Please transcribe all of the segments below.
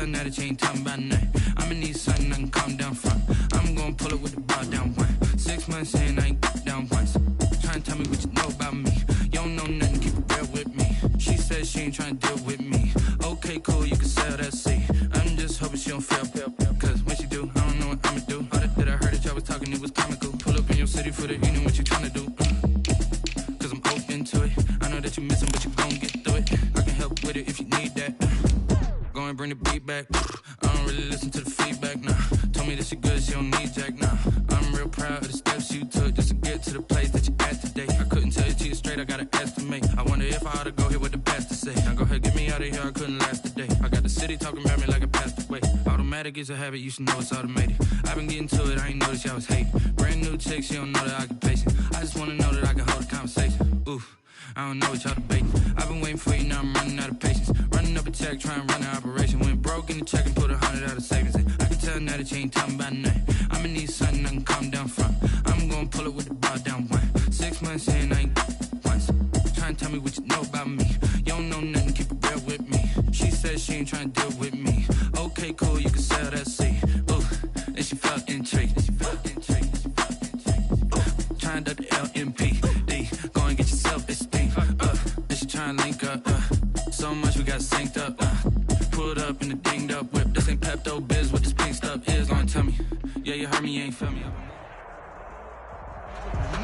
tell now that you ain't talking about nothing. I'ma need something I can calm down from. I'm gonna pull it with the bar down one. 6 months in, I ain't down once. Trying to tell me what you know about me. You don't know nothing, keep it real with me. She said she ain't trying to deal with me. Okay, cool, you can sell that seat. I'm just hoping she don't fail. Cause when she do, I don't know what I'ma do. All that I heard that y'all was talking, it was comical. Pull up in your city for the evening, what you trying to do? Cause I'm open to it. I know that you missing, but you gon' get through it. I can help with it if you need that. Go and bring the beat back. I don't really listen to the feedback, nah. Told me that she good, she don't need jack, nah. I'm real proud of the steps you took just to get to the place that you at today. I couldn't tell you to you straight, I gotta estimate. I wonder if I ought to go here with the best to say. Now go ahead, get me out of here, I couldn't last a day. I got the city talking about me like I passed away. Automatic is a habit, you should know it's automated. I've been getting to it, I ain't noticed y'all was hating. Brand new chick, she don't know the occupation. I just wanna know that I can hold a conversation. Oof, I don't know what y'all debating. I've been waiting for you, now I'm running out of patience. Running up a check, trying to run an operation. Went broke in the check and put 100 out of savings in. I can tell now that you ain't talking about nothing. I'ma need something I can calm down from. I'm gonna pull it with the bar down one. 6 months in, I ain't once. Trying to tell me what you know about me. You don't know nothing, keep it real with me. She said she ain't trying to deal with me. Okay, cool, you can sell that seat. Ooh, and she felt intrigued. Trying to the LMPD. Go and get your self-esteem. And she trying to link up. So much we got synced up. Pulled up in the dinged up whip. This ain't Pepto Biz, what this pink stuff is. Gonna tell me. Yeah, you heard me, you ain't feel me.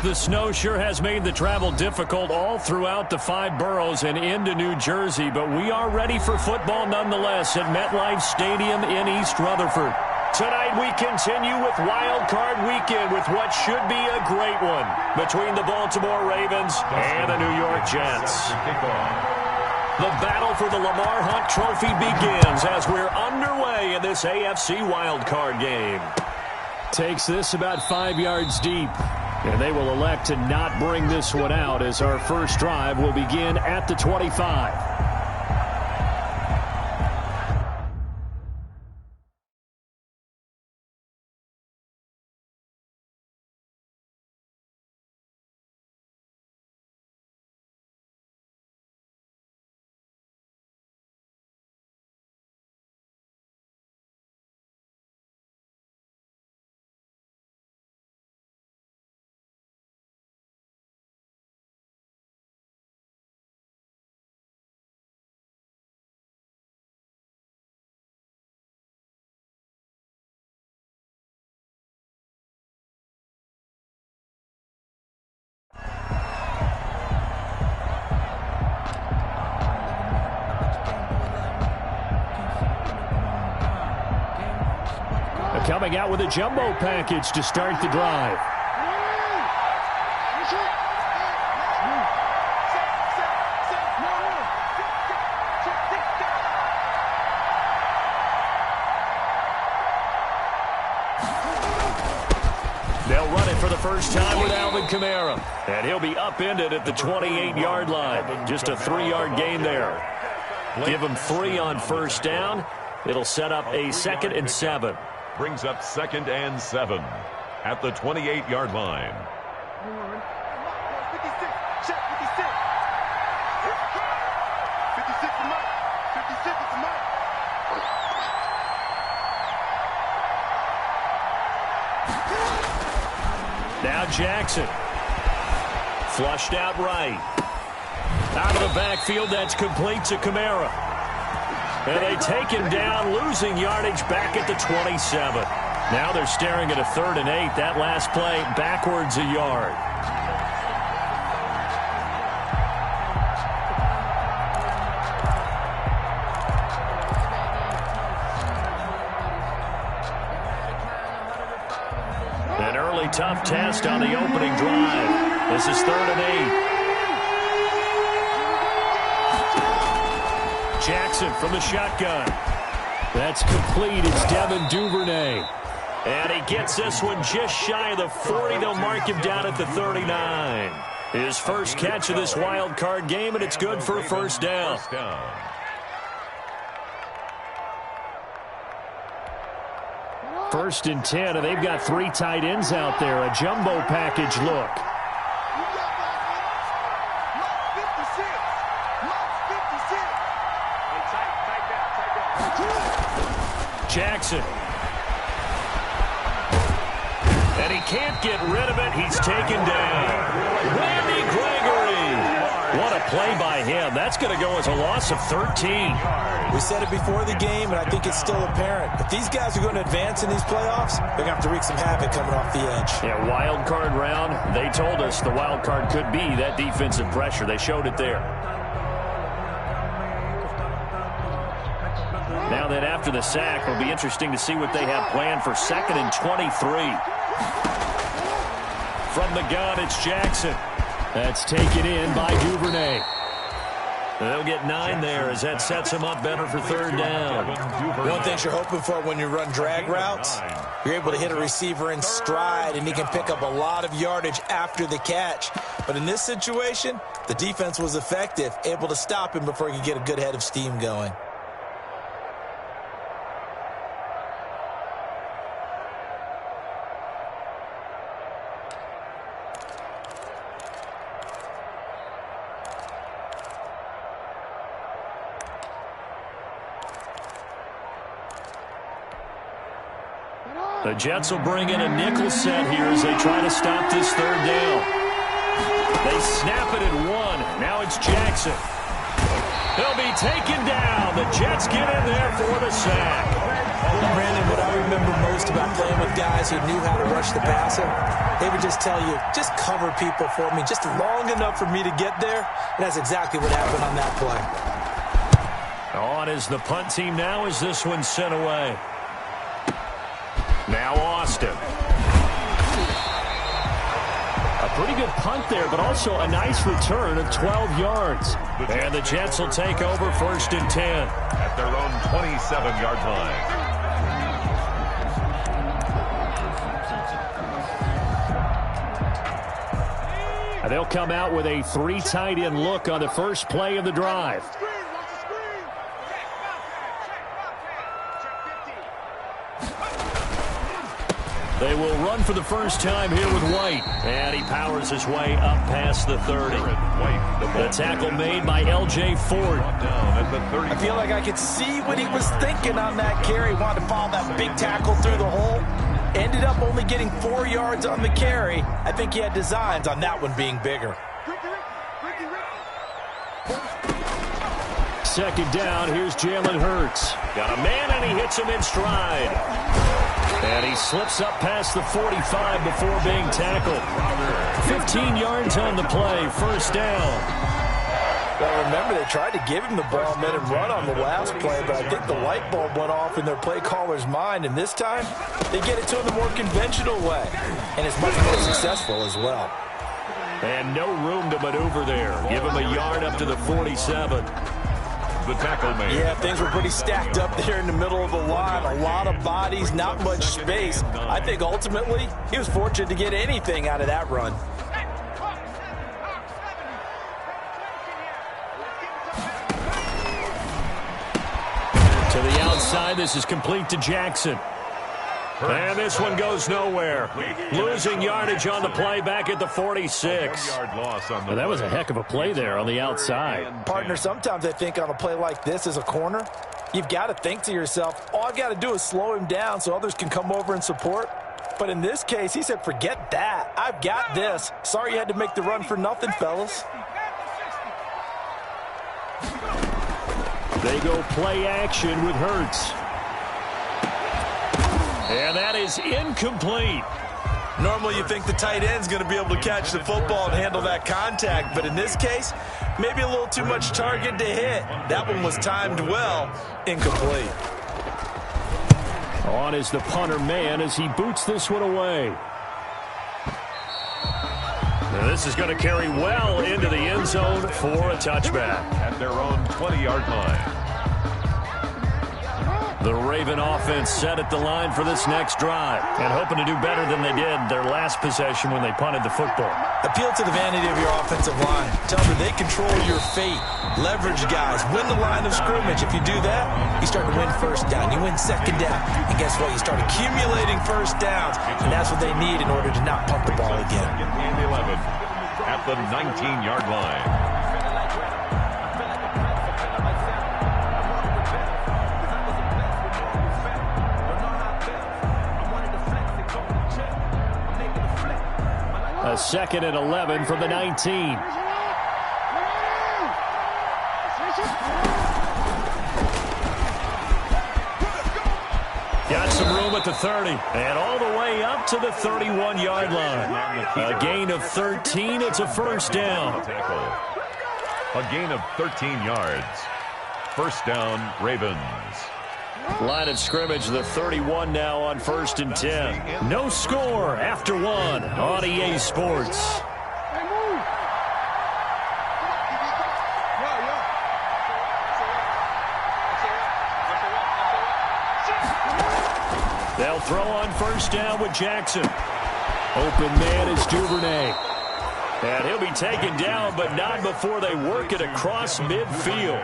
The snow sure has made the travel difficult all throughout the 5 boroughs and into New Jersey, but we are ready for football nonetheless at MetLife Stadium in East Rutherford. Tonight we continue with Wild Card Weekend with what should be a great one between the Baltimore Ravens and the New York Jets. The battle for the Lamar Hunt Trophy begins as we're underway in this AFC Wild Card game. Takes this about 5 yards deep. And they will elect to not bring this one out as our first drive will begin at the 25. Coming out with a jumbo package to start the drive. They'll run it for the first time with Alvin Kamara. And he'll be upended at the 28-yard line. Just a 3-yard gain there. Give him 3 on first down. It'll set up a 2nd and 7. Brings up 2nd and 7 at the 28-yard line. Now Jackson. Flushed out right. Out of the backfield, that's complete to Kamara. And they take him down, losing yardage back at the 27. Now they're staring at a 3rd and 8. That last play backwards a yard. An early tough test on the opening drive. This is 3rd and 8. Jackson from the shotgun. That's complete. It's Devin Duvernay. And he gets this one just shy of the 40. They'll mark him down at the 39. His first catch of this wild card game, and it's good for a first down. First and 10, and they've got 3 tight ends out there. A jumbo package look. Jackson. And he can't get rid of it. He's taken down. Randy Gregory. What a play by him. That's going to go as a loss of 13. We said it before the game, and I think it's still apparent. If these guys are going to advance in these playoffs, they're going to have to wreak some havoc coming off the edge. Yeah, wild card round. They told us the wild card could be that defensive pressure. They showed it there. Now that after the sack, it'll be interesting to see what they have planned for 2nd and 23. From the gun, it's Jackson. That's taken in by Duvernay. They'll get 9 there as that sets him up better for 3rd down. One thing you're hoping for when you run drag routes, you're able to hit a receiver in stride, and he can pick up a lot of yardage after the catch. But in this situation, the defense was effective, able to stop him before he could get a good head of steam going. The Jets will bring in a nickel set here as they try to stop this 3rd down. They snap it at 1. Now it's Jackson. He'll be taken down. The Jets get in there for the sack. Brandon, what I remember most about playing with guys who knew how to rush the passer, they would just tell you, just cover people for me, just long enough for me to get there. And that's exactly what happened on that play. On is the punt team now as this one's sent away. Now Austin. A pretty good punt there, but also a nice return of 12 yards. And the Jets will take over 1st and 10. At their own 27-yard line. They'll come out with a 3 tight end look on the first play of the drive. They will run for the first time here with White. And he powers his way up past the 30. The tackle made by L.J. Ford. I feel like I could see what he was thinking on that carry. Wanted to follow that big tackle through the hole. Ended up only getting 4 yards on the carry. I think he had designs on that one being bigger. 2nd down, here's Jalen Hurts. Got a man and he hits him in stride. And he slips up past the 45 before being tackled. 15 yards on the play, 1st down. Well, remember, they tried to give him the ball and let him run on the last play, but I think the light bulb went off in their play caller's mind, and this time they get it to him the more conventional way, and it's much more successful as well. And no room to maneuver there. Give him a yard up to the 47. The tackle made. Yeah, things were pretty stacked up there in the middle of the line. A lot of bodies, not much space. I think ultimately he was fortunate to get anything out of that run. To the outside, this is complete to Jackson. And this one goes nowhere. Losing yardage on the play back at the 46. Well, that was a heck of a play there on the outside. Partner, sometimes I think on a play like this as a corner, you've got to think to yourself, all I got to do is slow him down so others can come over and support. But in this case, he said, forget that. I've got this. Sorry you had to make the run for nothing, fellas. They go play action with Hurts. And that is incomplete. Normally you think the tight end's going to be able to catch the football and handle that contact, but in this case, maybe a little too much target to hit. That one was timed well, incomplete. On is the punter man as he boots this one away. Now this is going to carry well into the end zone for a touchback. At their own 20-yard line. The Raven offense set at the line for this next drive and hoping to do better than they did their last possession when they punted the football. Appeal to the vanity of your offensive line. Tell them they control your fate. Leverage guys. Win the line of scrimmage. If you do that, you start to win 1st down. You win 2nd down. And guess what? You start accumulating 1st downs. And that's what they need in order to not punt the ball again. And 11 at the 19-yard line. A 2nd and 11 from the 19. Got some room at the 30, and all the way up to the 31-yard line. A gain of 13. It's a first down. A gain of 13 yards. First down, Ravens. Line of scrimmage, the 31 now on 1st and 10. No score after 1 on EA Sports. They'll throw on first down with Jackson. Open man is Duvernay. And he'll be taken down, but not before they work it across midfield.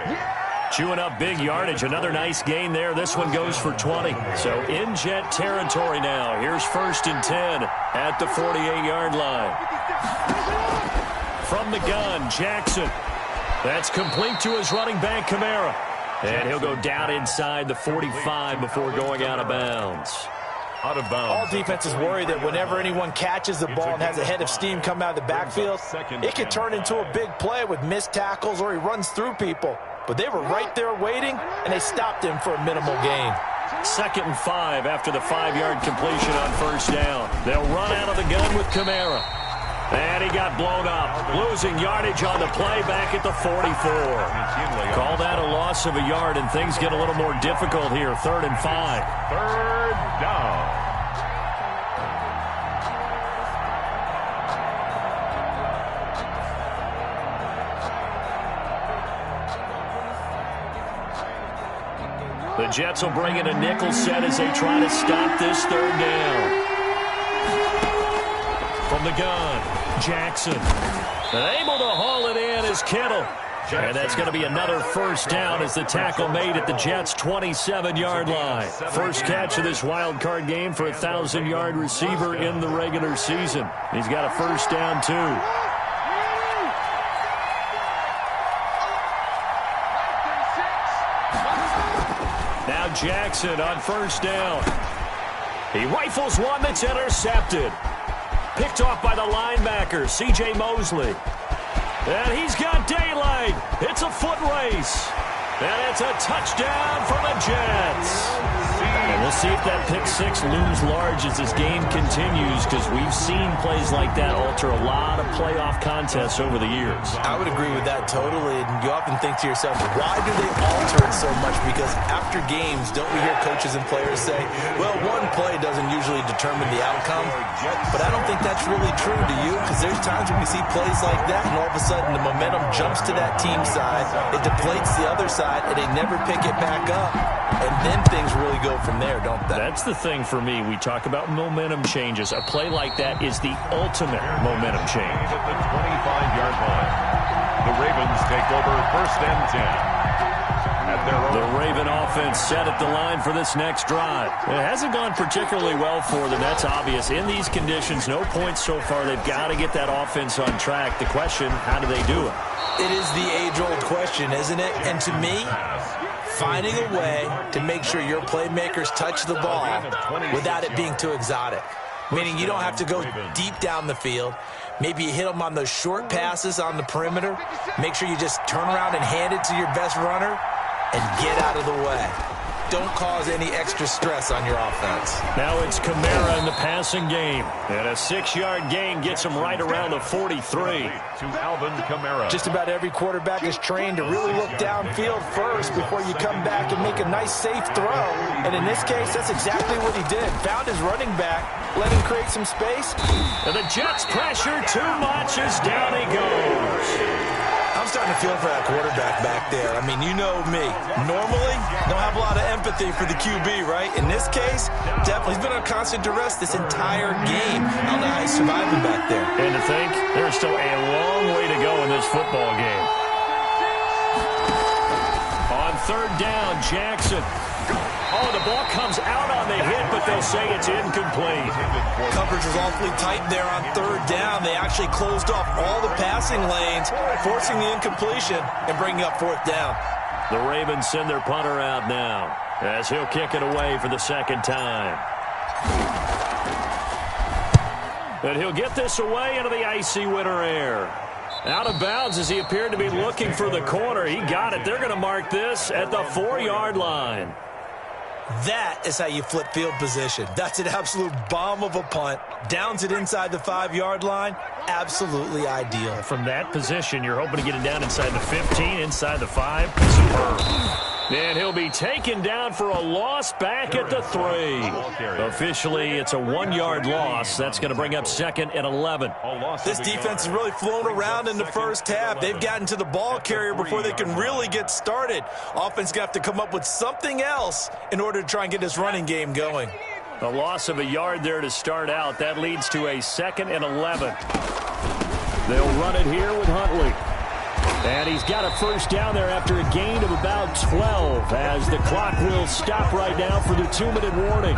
Chewing up big yardage. Another nice gain there. This one goes for 20. So in Jet territory now. Here's 1st and 10 at the 48-yard line. From the gun, Jackson. That's complete to his running back, Kamara. And he'll go down inside the 45 before going out of bounds. Out of bounds. All defenses worry that whenever anyone catches the ball and has a head of steam come out of the backfield, it could turn into a big play with missed tackles or he runs through people. But they were right there waiting, and they stopped him for a minimal gain. 2nd and 5 after the 5-yard completion on first down. They'll run out of the gun with Kamara. And he got blown up, losing yardage on the play back at the 44. Call that a loss of a yard, and things get a little more difficult here. 3rd and 5. 3rd down. The Jets will bring in a nickel set as they try to stop this 3rd down. From the gun, Jackson. And able to haul it in is Kittle. And that's going to be another first down as the tackle made at the Jets' 27-yard line. First catch of this wild card game for a 1,000-yard receiver in the regular season. He's got a first down, too. Now Jackson on first down. He rifles one that's intercepted. Picked off by the linebacker, C.J. Mosley. And he's got daylight. It's a foot race. And it's a touchdown for the Jets. And we'll see if that pick six looms large as this game continues, because we've seen plays like that alter a lot of playoff contests over the years. I would agree with that totally. And you often think to yourself, why do they alter it so much? Because after games, don't we hear coaches and players say, well, one play doesn't usually determine the outcome. But I don't think that's really true, do you? Because there's times when we see plays like that, and all of a sudden the momentum jumps to that team side, it deflates the other side, and they never pick it back up. And then things really go from there, don't they? That's the thing for me. We talk about momentum changes. A play like that is the ultimate momentum change. At the 25-yard line, the Ravens take over 1st and 10. At their own. The Raven offense set at the line for this next drive. It hasn't gone particularly well for them. That's obvious. In these conditions, no points so far. They've got to get that offense on track. The question, how do they do it? It is the age-old question, isn't it? And to me, finding a way to make sure your playmakers touch the ball without it being too exotic. Meaning you don't have to go deep down the field. Maybe you hit them on those short passes on the perimeter. Make sure you just turn around and hand it to your best runner and get out of the way. Don't cause any extra stress on your offense. Now it's Kamara in the passing game. And a 6-yard gain gets him right around the 43. To Alvin Kamara. Just about every quarterback is trained to really look downfield first before you come back and make a nice, safe throw. And in this case, that's exactly what he did. Found his running back, let him create some space. And the Jets pressure too much as down he goes. I'm starting to feel for that quarterback back there. I mean, you know me. Normally, don't have a lot of empathy for the QB, right? In this case, definitely. He's been on constant duress this entire game. I don't know how he's surviving back there. And to think, there's still a long way to go in this football game. On 3rd down, Jackson. Oh, the ball comes out on the hit, but they'll say it's incomplete. Coverage was awfully tight there on 3rd down. They actually closed off all the passing lanes, forcing the incompletion and bringing up 4th down. The Ravens send their punter out now as he'll kick it away for the 2nd time. And he'll get this away into the icy winter air. Out of bounds as he appeared to be looking for the corner. He got it. They're going to mark this at the 4-yard line. That is how you flip field position. That's an absolute bomb of a punt. Downs it inside the 5-yard line. Absolutely ideal. From that position, you're hoping to get it down inside the 15, inside the 5. Superb. And he'll be taken down for a loss back at the 3. Officially, it's a 1-yard loss. That's going to bring up 2nd and 11. This defense has really flown around in the first half. They've gotten to the ball carrier before they can really get started. Offense going to have to come up with something else in order to try and get this running game going. A loss of a yard there to start out. That leads to a 2nd and 11. They'll run it here with Huntley. And he's got a first down there after a gain of about 12 as the clock will stop right now for the 2-minute warning.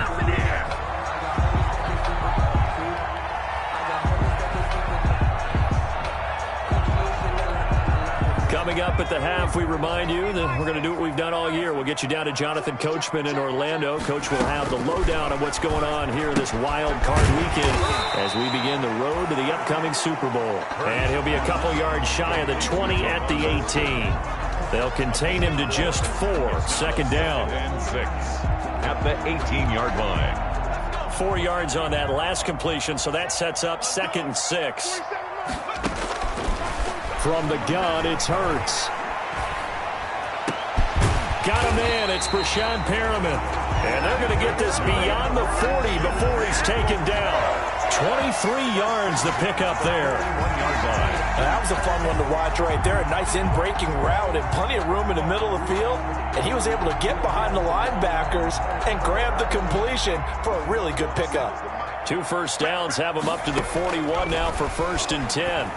Coming up at the half, we remind you that we're going to do what we've done all year. We'll get you down to Jonathan Coachman in Orlando. Coach will have the lowdown on what's going on here this wild card weekend as we begin the road to the upcoming Super Bowl. And he'll be a couple yards shy of the 20 at the 18. They'll contain him to just 4. 2nd down. And 6 at the 18-yard line. 4 yards on that last completion, so that sets up 2nd and 6. From the gun, it's Hurts. Got a man. It's Brashon Perriman. And they're going to get this beyond the 40 before he's taken down. 23 yards to pick up there. 1-yard line. That was a fun one to watch right there. A nice in-breaking route and plenty of room in the middle of the field. And he was able to get behind the linebackers and grab the completion for a really good pickup. 2 first downs have him up to the 41 now for 1st and 10.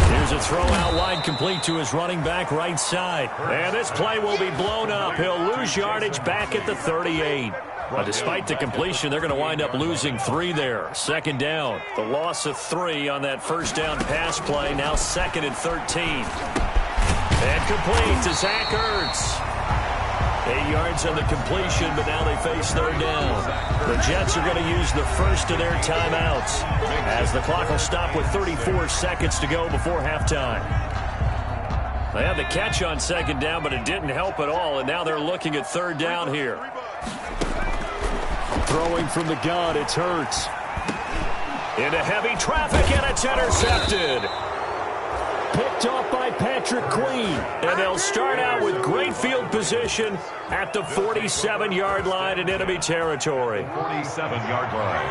Here's a throw out wide complete to his running back right side. And this play will be blown up. He'll lose yardage back at the 38. Despite the completion, they're going to wind up losing 3 there. 2nd down. The loss of 3 on that first down pass play. Now 2nd and 13. And complete to Zach Ertz. 8 yards on the completion, but now they face 3rd down. The Jets are going to use the first of their timeouts as the clock will stop with 34 seconds to go before halftime. They had the catch on 2nd down, but it didn't help at all, and now they're looking at 3rd down here. Throwing from the gun, it's Hurts. Into heavy traffic, and it's intercepted. Picked off by Patrick Queen. And they'll start out with great field position at the 47-yard line in enemy territory. 47-yard line.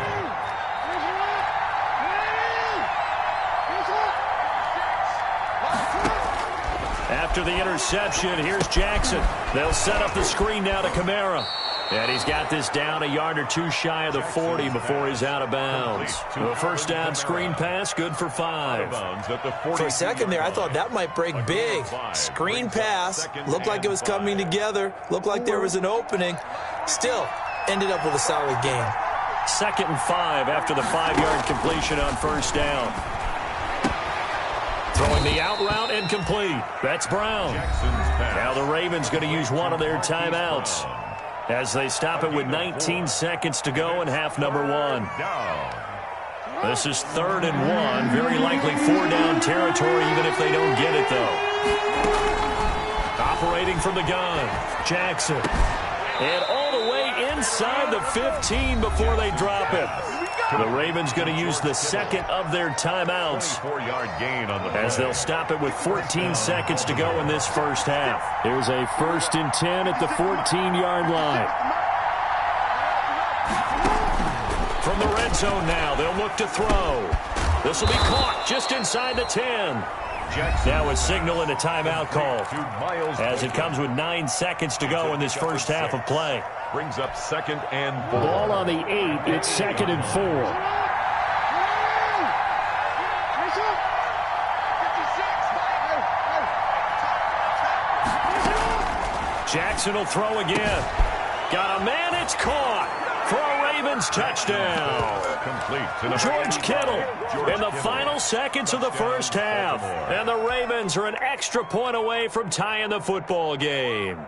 After the interception, here's Jackson. They'll set up the screen now to Kamara. And he's got this down a yard or 2 shy of the 40 before he's out of bounds. The first down screen pass, good for 5. For a second there, I thought that might break big. Screen pass, looked like it was coming together, looked like there was an opening. Still, ended up with a solid gain. 2nd and 5 after the 5-yard completion on first down. Throwing the out route and complete. That's Brown. Now the Ravens going to use one of their timeouts as they stop it with 19 seconds to go in half number 1. This is 3rd and 1. Very likely 4-down territory even if they don't get it, though. Operating from the gun, Jackson. And all the way inside the 15 before they drop it. The Ravens going to use the 2nd of their timeouts 4-yard gain on the play. as they'll stop it with 14 seconds to go in this first half. Here's a 1st and 10 at the 14-yard line. From the red zone now, they'll look to throw. This will be caught just inside the 10. Now a signal and a timeout call as it comes with 9 seconds to go in this first half of play. Brings up 2nd and 4. Ball on the 8. It's 2nd and 4. Jackson will throw again. Got a man. It's caught for a Ravens touchdown. Complete. George Kittle in the final seconds of the first half. And the Ravens are an extra point away from tying the football game.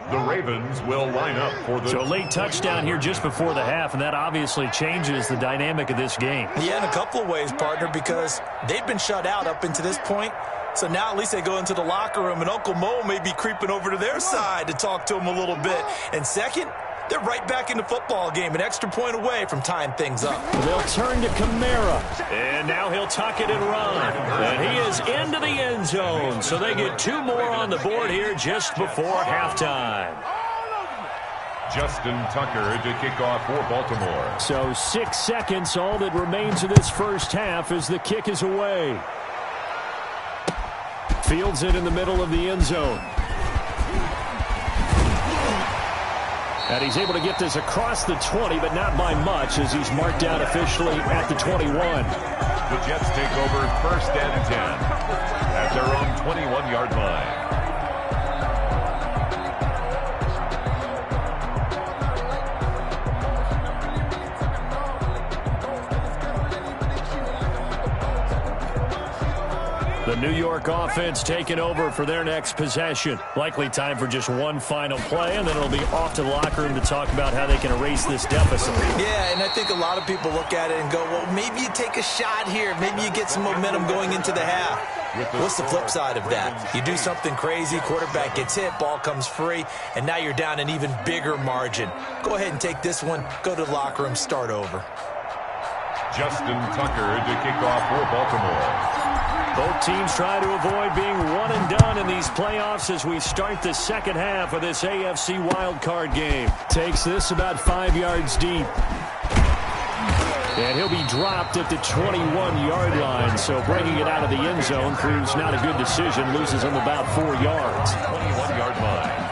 The Ravens will line up for the... So late touchdown here just before the half, and that obviously changes the dynamic of this game. Yeah, in a couple of ways, partner, because they've been shut out up until this point. So now at least they go into the locker room, and Uncle Mo may be creeping over to their side to talk to them a little bit. And second, they're right back in the football game, an extra point away from tying things up. They'll turn to Kamara, and now he'll tuck it and run. And he is into the end zone, so they get 2 more on the board here just before halftime. Justin Tucker to kick off for Baltimore. So 6 seconds, all that remains of this first half as the kick is away. Fields it in the middle of the end zone. And he's able to get this across the 20, but not by much, as he's marked down officially at the 21. The Jets take over 1st and 10 at their own 21-yard line. The New York offense taking over for their next possession. Likely time for just one final play, and then it'll be off to the locker room to talk about how they can erase this deficit. Yeah, and I think a lot of people look at it and go, well, maybe you take a shot here. Maybe you get some momentum going into the half. What's the flip side of that? You do something crazy, quarterback gets hit, ball comes free, and now you're down an even bigger margin. Go ahead and take this one, go to the locker room, start over. Justin Tucker to kick off for Baltimore. Both teams try to avoid being one and done in these playoffs as we start the second half of this AFC wildcard game. Takes this about 5 yards deep. And he'll be dropped at the 21-yard line, so bringing it out of the end zone proves not a good decision. Loses him about 4 yards. 21-yard line.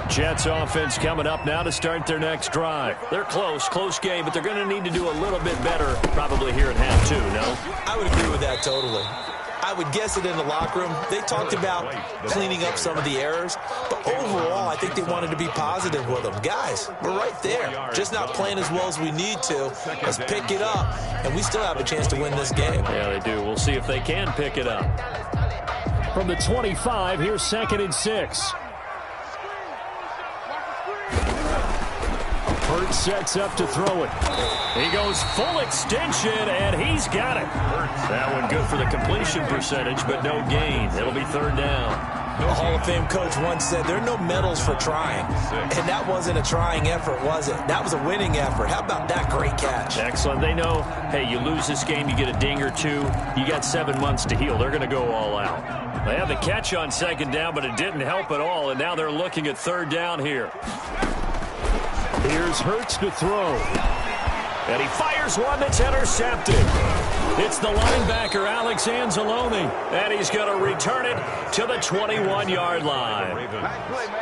Jets offense coming up now to start their next drive. They're close game, but they're going to need to do a little bit better probably here at half two, no? I would agree with that totally. I would guess it in the locker room. They talked about cleaning up some of the errors, but overall, I think they wanted to be positive with them. Guys, we're right there. Just not playing as well as we need to. Let's pick it up, and we still have a chance to win this game. Yeah, they do. We'll see if they can pick it up. From the 25, here's 2nd and 6. Hurts sets up to throw it. He goes full extension, and he's got it. That one good for the completion percentage, but no gain. It'll be 3rd down. A Hall of Fame coach once said, there are no medals for trying. And that wasn't a trying effort, was it? That was a winning effort. How about that great catch? Excellent. They know, hey, you lose this game, you get a ding or two. You got 7 months to heal. They're going to go all out. They had the catch on 2nd down, but it didn't help at all, and now they're looking at 3rd down here. Here's Hurts to throw. And he fires one that's intercepted. It's the linebacker, Alex Anzalone. And he's going to return it to the 21-yard line.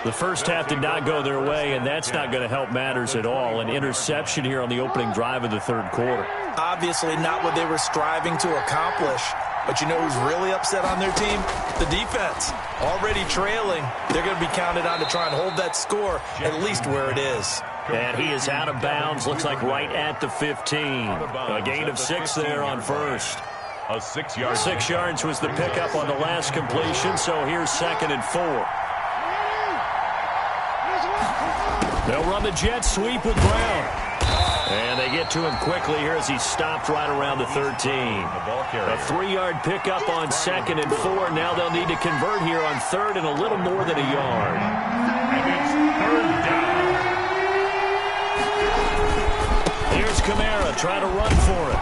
The first half did not go their way, and that's not going to help matters at all. An interception here on the opening drive of the 3rd quarter. Obviously not what they were striving to accomplish. But you know who's really upset on their team? The defense. Already trailing. They're going to be counted on to try and hold that score at least where it is. And he is out of bounds. Looks like right at the 15. A gain of 6 there on first. A 6 yards. 6 yards was the pickup on the last completion, so here's 2nd and 4. They'll run the jet sweep with Brown. And they get to him quickly here as he stopped right around the 13. A 3-yard pickup on 2nd and 4. Now they'll need to convert here on 3rd and a little more than a yard. And it's 3rd down. Here's Kamara trying to run for it.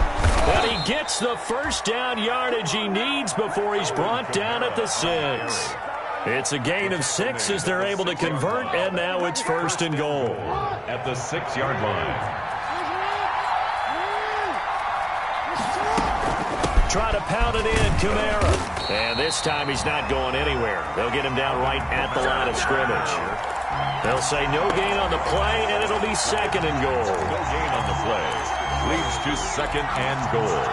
And he gets the 1st down yardage he needs before he's brought down at the 6. It's a gain of 6 as they're able to convert, and now it's 1st and goal. At the 6-yard line. Try to pound it in, Kamara. And this time he's not going anywhere. They'll get him down right at the line of scrimmage. They'll say no gain on the play, and it'll be 2nd and goal. No gain on the play. Leads to 2nd and goal.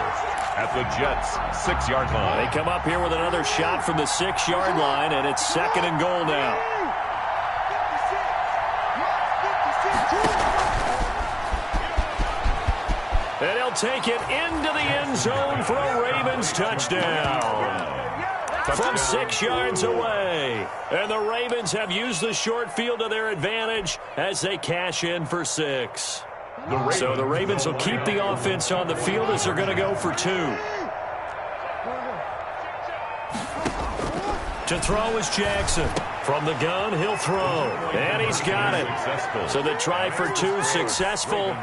At the Jets' 6-yard line. They come up here with another shot from the 6-yard line, and it's 2nd and goal now. And he'll take it into the end zone for a Ravens touchdown. from 6 yards away. And the Ravens have used the short field to their advantage as they cash in for 6. So the Ravens will keep the offense on the field as they're going to go for 2. To throw is Jackson. From the gun, he'll throw. And he's got it. So the try for 2 successful.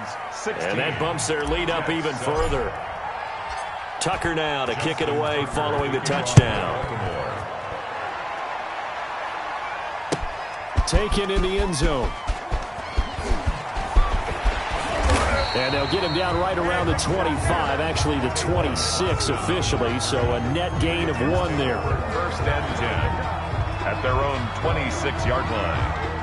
And that bumps their lead up even further. Tucker now to kick it away following the touchdown. Taken in the end zone. And they'll get him down right around the 25, actually the 26 officially, so a net gain of 1 there. First and 10 at their own 26-yard line.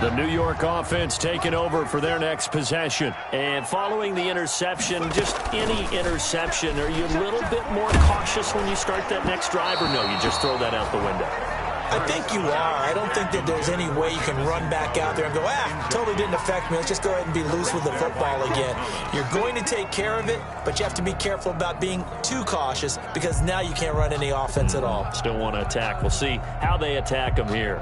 The New York offense taking over for their next possession. And following the interception, just any interception, are you a little bit more cautious when you start that next drive, or no, you just throw that out the window? I think you are. I don't think that there's any way you can run back out there and go, totally didn't affect me. Let's just go ahead and be loose with the football again. You're going to take care of it, but you have to be careful about being too cautious because now you can't run any offense at all. Still want to attack. We'll see how they attack them here.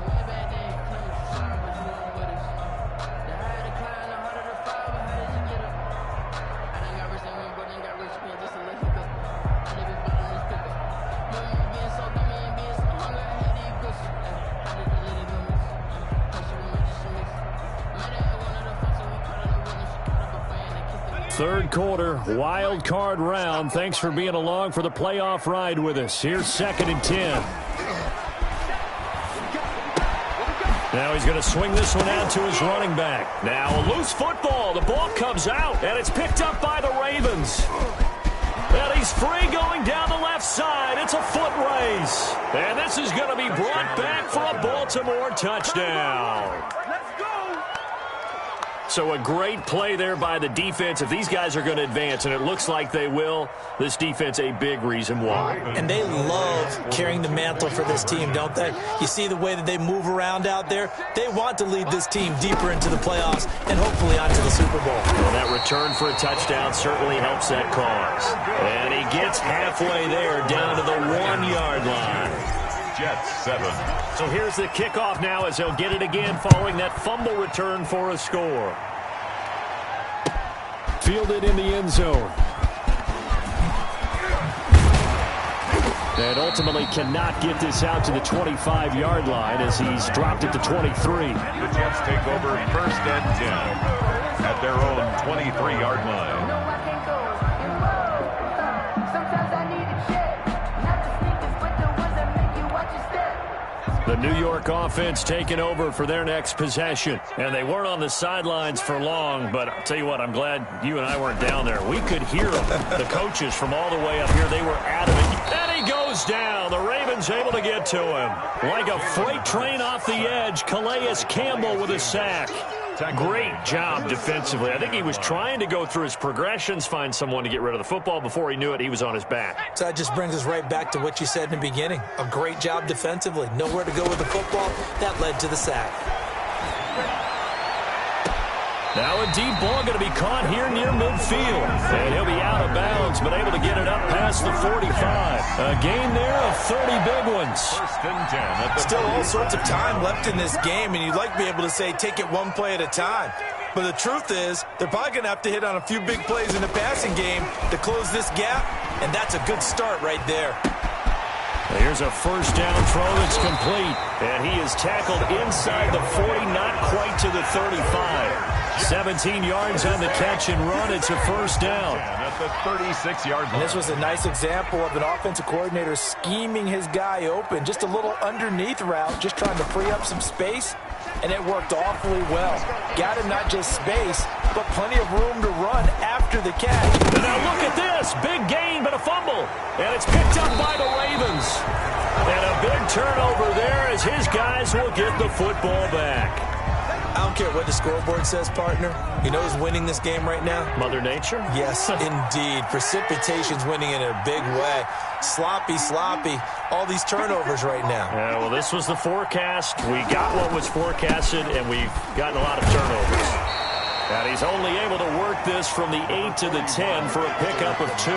Third quarter, wild card round. Thanks for being along for the playoff ride with us. Here's 2nd and 10. Now he's going to swing this one out to his running back. Now a loose football. The ball comes out, and it's picked up by the Ravens. And he's free going down the left side. It's a foot race. And this is going to be brought back for a Baltimore touchdown. So a great play there by the defense. If these guys are going to advance, and it looks like they will, this defense a big reason why. And they love carrying the mantle for this team, don't they? You see the way that they move around out there? They want to lead this team deeper into the playoffs and hopefully onto the Super Bowl. Well, that return for a touchdown certainly helps that cause. And he gets halfway there down to the 1-yard line. Jets 7. So here's the kickoff now as they'll get it again following that fumble return for a score. Fielded in the end zone. And ultimately cannot get this out to the 25-yard line as he's dropped it to 23. The Jets take over 1st and 10 at their own 23-yard line. The New York offense taking over for their next possession. And they weren't on the sidelines for long, but I'll tell you what, I'm glad you and I weren't down there. We could hear them. The coaches from all the way up here, they were adamant. And he goes down. The Ravens able to get to him. Like a freight train off the edge, Calais Campbell with a sack. Great job defensively. I think he was trying to go through his progressions, find someone to get rid of the football. Before he knew it, he was on his back. So that just brings us right back to what you said in the beginning. A great job defensively. Nowhere to go with the football. That led to the sack. Now a deep ball going to be caught here near midfield. And he'll be out of bounds, but able to get it up past the 45. A gain there of 30 big ones. 1st and 10. Still all sorts of time left in this game, and you'd like to be able to say take it one play at a time. But the truth is, they're probably going to have to hit on a few big plays in the passing game to close this gap, and that's a good start right there. Here's a first down throw that's complete. And he is tackled inside the 40, not quite to the 35. 17 yards on the catch and run. It's a first down. At the 36-yard line. And this was a nice example of an offensive coordinator scheming his guy open. Just a little underneath route, just trying to free up some space. And it worked awfully well. Got him not just space, but plenty of room to run after the catch. And now look at this. Big gain, but a fumble. And it's picked up by the Ravens. And a big turnover there as his guys will get the football back. I don't care what the scoreboard says, partner. You know who's winning this game right now? Mother Nature? Yes, indeed. Precipitation's winning in a big way. Sloppy. All these turnovers right now. Yeah, well, this was the forecast. We got what was forecasted, and we've gotten a lot of turnovers. And he's only able to work this from the 8 to the 10 for a pickup of 2.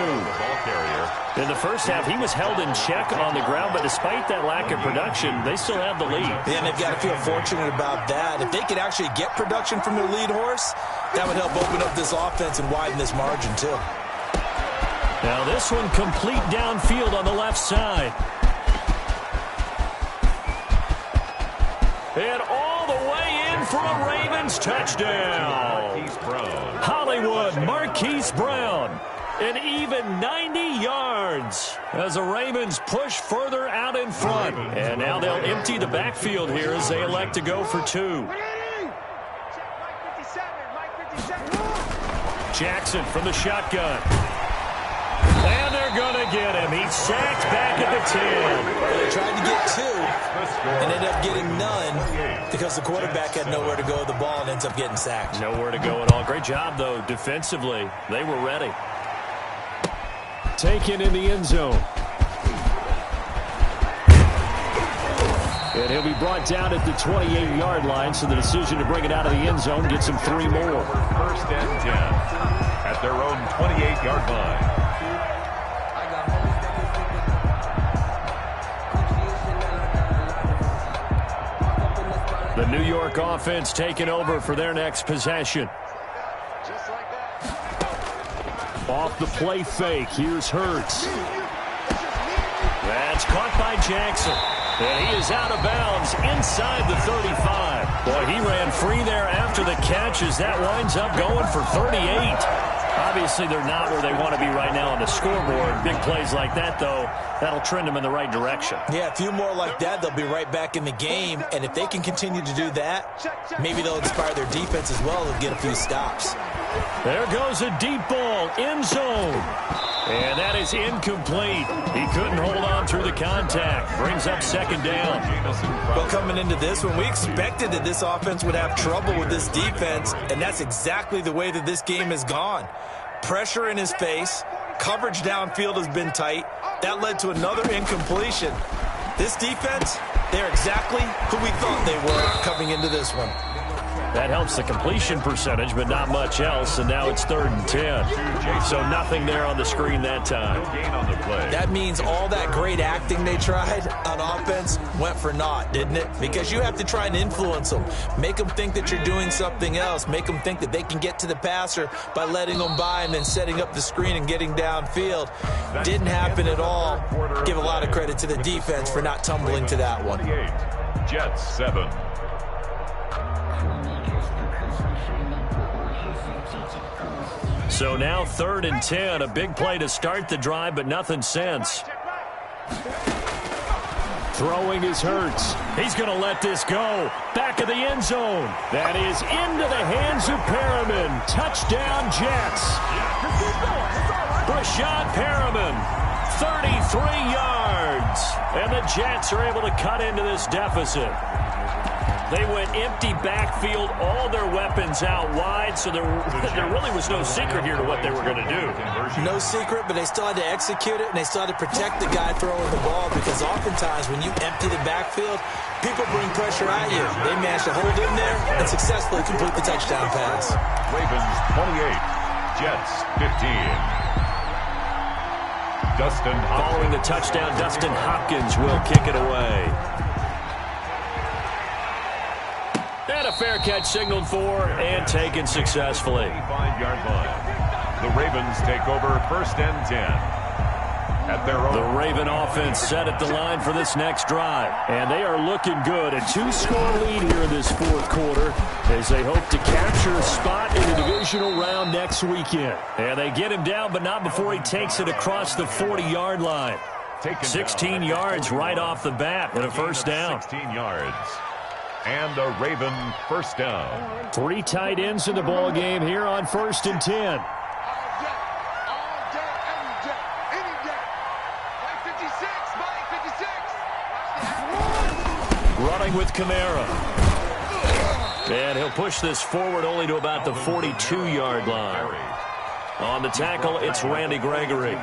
In the first half, he was held in check on the ground, but despite that lack of production, they still have the lead. Yeah, and they've got to feel fortunate about that. If they could actually get production from their lead horse, that would help open up this offense and widen this margin, too. Now this one complete downfield on the left side. And all the way in for a Ravens touchdown. Hollywood Marquise Brown. An even 90 yards as the Ravens push further out in front. And now they'll empty the backfield here as they elect to go for 2. Jackson from the shotgun. And they're going to get him. He's sacked back at the 10. They tried to get 2 and ended up getting none because the quarterback had nowhere to go with the ball and ends up getting sacked. Nowhere to go at all. Great job, though, defensively. They were ready. Taken in the end zone. And he'll be brought down at the 28-yard line, so the decision to bring it out of the end zone gets him 3 more. First and 10 at their own 28-yard line. The New York offense taking over for their next possession. Off the play fake, here's Hurts. That's caught by Jackson. And he is out of bounds inside the 35. Boy, he ran free there after the catch as that winds up going for 38. Obviously, they're not where they want to be right now on the scoreboard. Big plays like that, though, that'll trend them in the right direction. Yeah, a few more like that, they'll be right back in the game. And if they can continue to do that, maybe they'll inspire their defense as well and get a few stops. There goes a deep ball, end zone. And that is incomplete. He couldn't hold on through the contact. Brings up second down. Well, coming into this one, we expected that this offense would have trouble with this defense, and that's exactly the way that this game has gone. Pressure in his face. Coverage downfield has been tight. That led to another incompletion. This defense, they're exactly who we thought they were coming into this one. That helps the completion percentage, but not much else, and now it's 3rd and 10. So nothing there on the screen that time. That means all that great acting they tried on offense went for naught, didn't it? Because you have to try and influence them. Make them think that you're doing something else. Make them think that they can get to the passer by letting them by and then setting up the screen and getting downfield. Didn't happen at all. Give a lot of credit to the defense for not tumbling to that one. Jets 7. So now 3rd and 10, a big play to start the drive, but nothing since. Throwing his Hurts. He's going to let this go. Back of the end zone. That is into the hands of Perriman. Touchdown, Jets. Brashad Perriman, 33 yards. And the Jets are able to cut into this deficit. They went empty backfield, all their weapons out wide, so there really was no secret here to what they were going to do. No secret, but they still had to execute it, and they still had to protect the guy throwing the ball, because oftentimes when you empty the backfield, people bring pressure at you. They managed to hold in there and successfully complete the touchdown pass. Ravens 28, Jets 15. Dustin Hopkins. Following the touchdown, Dustin Hopkins will kick it away. And a fair catch signaled for and taken successfully. 5-yard line. The Ravens take over 1st and 10. At their own. The Raven offense set at the line for this next drive. And they are looking good. A 2-score lead here in this 4th quarter as they hope to capture a spot in the divisional round next weekend. And they get him down, but not before he takes it across the 40-yard line. 16 yards right off the bat and a first down. 16 yards. And a Raven first down. 3 tight ends in the ball game here on 1st and 10. Running with Kamara. And he'll push this forward only to about the 42-yard line. On the tackle, it's Randy Gregory.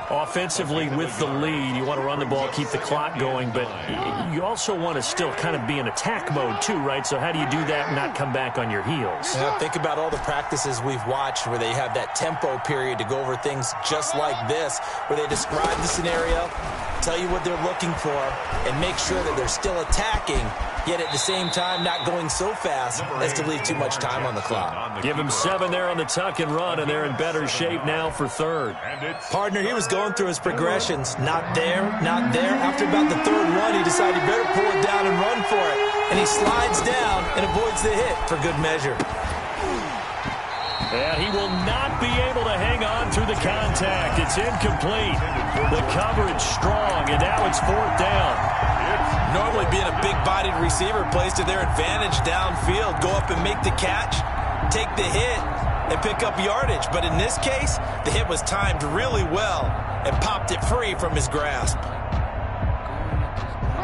Offensively, with the lead, you want to run the ball, keep the clock going, but you also want to still kind of be in attack mode too, right? So how do you do that and not come back on your heels? Yeah, think about all the practices we've watched where they have that tempo period to go over things just like this, where they describe the scenario, tell you what they're looking for, and make sure that they're still attacking, yet at the same time not going so fast as to leave too much time on the clock. Give him 7 there on the tuck and run, and they're in better shape now for third. Partner, he was going through his progressions. Not there, not there. After about the third one, he decided he better pull it down and run for it. And he slides down and avoids the hit for good measure. And he will not be able to hang on through the contact. It's incomplete. The coverage strong, and now it's 4th down. Normally being a big-bodied receiver plays to their advantage downfield. Go up and make the catch, take the hit, and pick up yardage. But in this case, the hit was timed really well and popped it free from his grasp.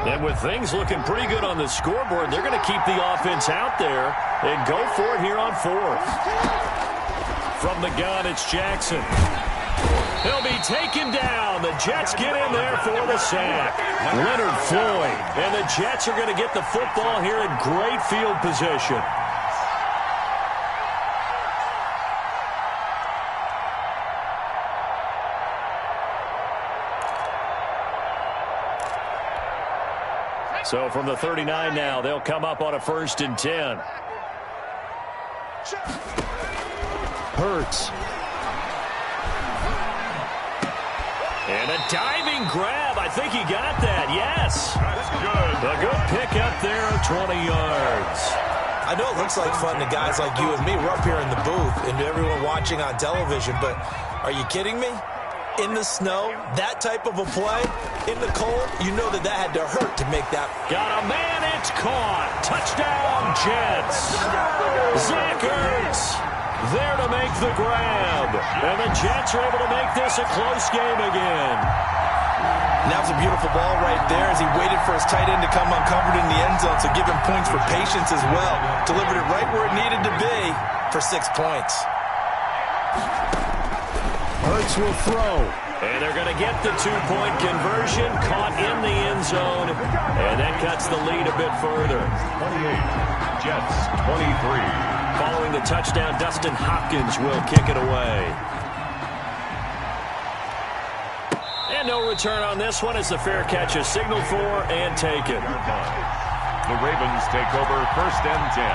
And with things looking pretty good on the scoreboard, they're going to keep the offense out there and go for it here on 4th. From the gun, it's Jackson. He'll be taken down. The Jets get in there for the sack. Leonard Floyd. And the Jets are going to get the football here in great field position. So from the 39 now, they'll come up on a 1st and 10. Hurts. And a diving grab. I think he got that. Yes. That's good. A good pick up there of 20 yards. I know it looks like fun to guys like you and me. We're up here in the booth and to everyone watching on television, but are you kidding me? In the snow, that type of a play, in the cold, you know that had to hurt to make that. Got a man, it's caught. Touchdown, Jets. Zach Ertz there to make the grab. And the Jets are able to make this a close game again. And that was a beautiful ball right there as he waited for his tight end to come uncovered in the end zone, so give him points for patience as well. Delivered it right where it needed to be for 6 points. Hurts will throw. And they're going to get the 2-point conversion, caught in the end zone, and that cuts the lead a bit further. 28, Jets 23. Following the touchdown, Dustin Hopkins will kick it away. And no return on this one as the fair catch is signaled for and taken. The Ravens take over 1st and 10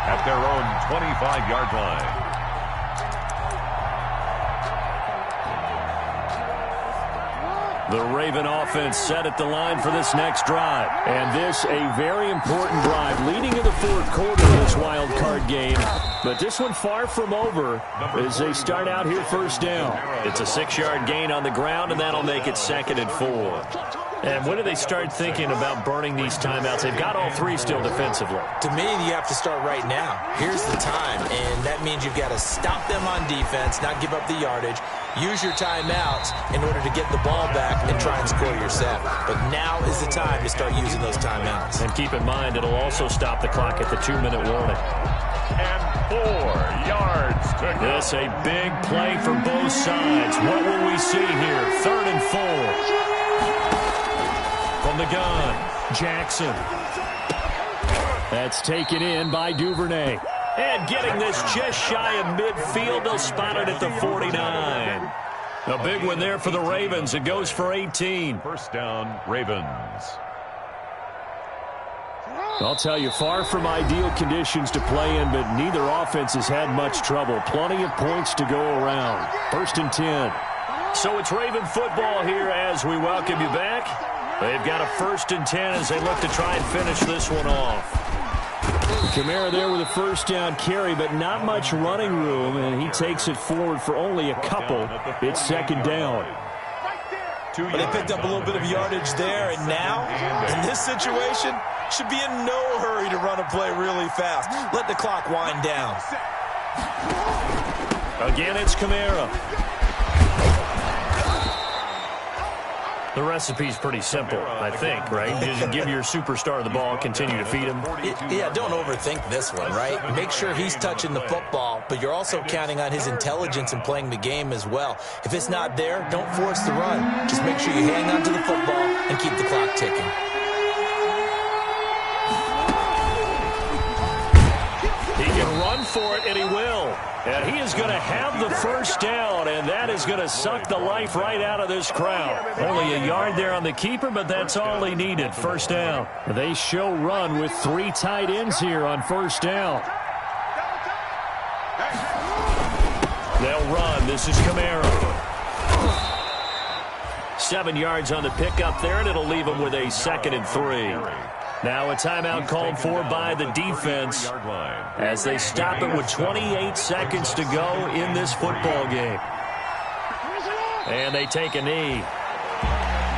at their own 25-yard line. The Raven offense set at the line for this next drive. And this a very important drive leading in the 4th quarter of this wild card game. But this one far from over as they start out here 1st down. It's a 6-yard gain on the ground, and that'll make it 2nd and 4. And when do they start thinking about burning these timeouts? They've got all 3 still defensively. To me, you have to start right now. Here's the time, and that means you've got to stop them on defense, not give up the yardage, use your timeouts in order to get the ball back and try and score yourself. But now is the time to start using those timeouts. And keep in mind, it'll also stop the clock at the 2-minute warning. And 4 yards to go. This a big play for both sides. What will we see here? 3rd and 4. From the gun, Jackson. That's taken in by Duvernay. And getting this just shy of midfield, they'll spot it at the 49. A big one there for the Ravens. It goes for 18. 1st down, Ravens. I'll tell you, far from ideal conditions to play in, but neither offense has had much trouble. Plenty of points to go around. 1st and 10. So it's Raven football here as we welcome you back. They've got a 1st and 10 as they look to try and finish this one off. Kamara there with a 1st down carry, but not much running room, and he takes it forward for only a couple. It's 2nd down. But they picked up a little bit of yardage there, and now, in this situation, should be in no hurry to run a play really fast. Let the clock wind down. Again, it's Kamara. The recipe's pretty simple, I think, right? Just give your superstar the ball, continue to feed him. Yeah, don't overthink this one, right? Make sure he's touching the football, but you're also counting on his intelligence in playing the game as well. If it's not there, don't force the run. Just make sure you hang on to the football and keep the clock ticking. He can run for it, and he will. And he is going to have the first down, and that is going to suck the life right out of this crowd. Only a yard there on the keeper, but that's all he needed. First down. They show run with 3 tight ends here on first down. They'll run. This is Kamara. 7 yards on the pickup there, and it'll leave him with a 2nd and 3. Now a timeout called for by the defense as they stop it with 28 seconds to go in this football game. And they take a knee.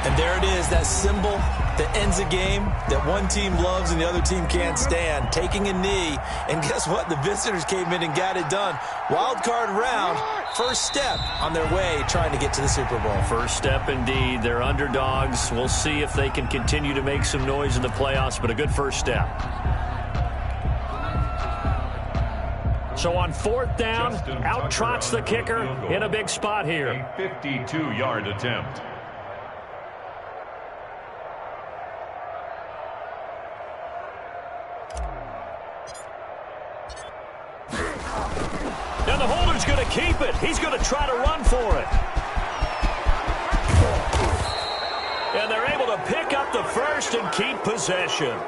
And there it is, that symbol that ends a game that one team loves and the other team can't stand, taking a knee. And guess what? The visitors came in and got it done. Wild card round, first step on their way trying to get to the Super Bowl. First step indeed. They're underdogs. We'll see if they can continue to make some noise in the playoffs, but a good first step. So on 4th down, out trots the kicker in a big spot here. A 52-yard attempt. And the holder's going to keep it. He's going to try to run for it. And they're able to pick up the first and keep possession.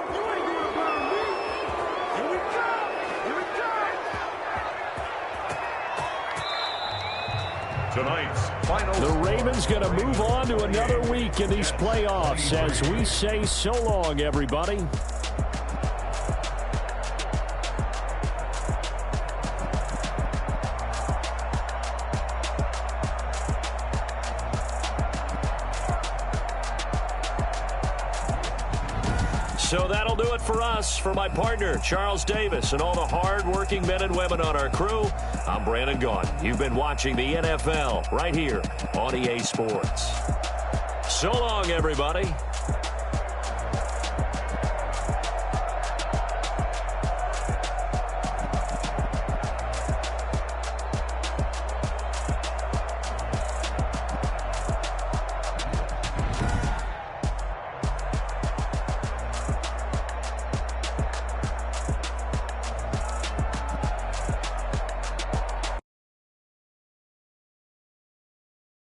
Tonight's final. The Ravens going to move on to another week in these playoffs as we say so long, everybody. So that'll do it for us. For my partner, Charles Davis, and all the hard-working men and women on our crew, I'm Brandon Gaudin. You've been watching the NFL right here on EA Sports. So long, everybody.